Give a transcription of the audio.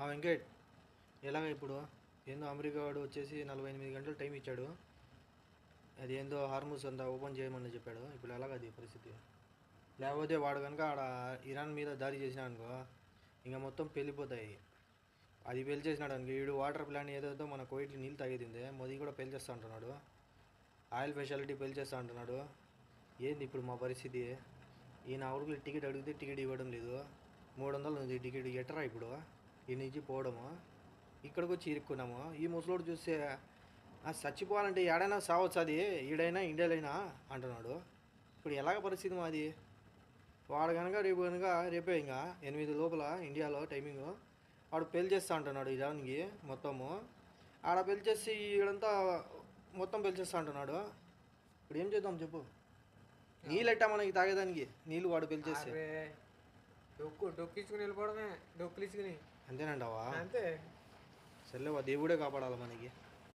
వెంకట్, ఎలాగ ఇప్పుడు ఏందో అమెరికా వాడు వచ్చేసి 48 గంటలు టైం ఇచ్చాడు. అది ఏందో హార్మూస్ అంతా ఓపెన్ చేయమని చెప్పాడు. ఇప్పుడు ఎలాగ అది పరిస్థితి? లేకపోతే వాడు కనుక ఆడ ఇరాన్ మీద దాడి చేసినా అనుకో, ఇంకా మొత్తం పేలిపోతాయి. అది పేల్చేసినాడు అనుకో, వీడు వాటర్ ప్లాంట్ ఏదైతే మన కోయిట్లు నీళ్ళు తాగేదిందే మోదీ కూడా పేల్చేస్తా అంటున్నాడు. ఆయిల్ ఫెసిలిటీ పేల్చేస్తా అంటున్నాడు. ఏంది ఇప్పుడు మా పరిస్థితి? ఈయన ఊరికి టికెట్ అడిగితే టికెట్ ఇవ్వడం లేదు. 300 ఉంది టికెట్. ఎట్టరా ఇప్పుడు ఈ నుంచి పోవడము? ఇక్కడికి వచ్చి ఇరుక్కున్నాము. ఈ ముసలోడు చూస్తే చచ్చిపోవాలంటే ఏడైనా సావచ్చు, అది ఈడైనా ఇండియాలైనా అంటున్నాడు. ఇప్పుడు ఎలాగ పరిస్థితి మాది? వాడు కనుక రేపే ఇంకా 8 లోపల ఇండియాలో టైమింగ్ వాడు పేల్చేస్తా అంటున్నాడు ఇరాన్కి మొత్తము. ఆడ పేల్చేసి ఈడంతా మొత్తం పేల్చేస్తా అంటున్నాడు. ఇప్పుడు ఏం చేద్దాం చెప్పు? నీళ్ళు ఎట్టా మనకి తాగేదానికి? నీళ్ళు వాడు పేల్చేస్తే డొక్కించుకుని వెళ్ళిపోవడమే, డొక్కులిచ్చుకుని. అంతేనంటావా? అంతే. సర్లేవా, దేవుడే కాపాడాలి మనకి.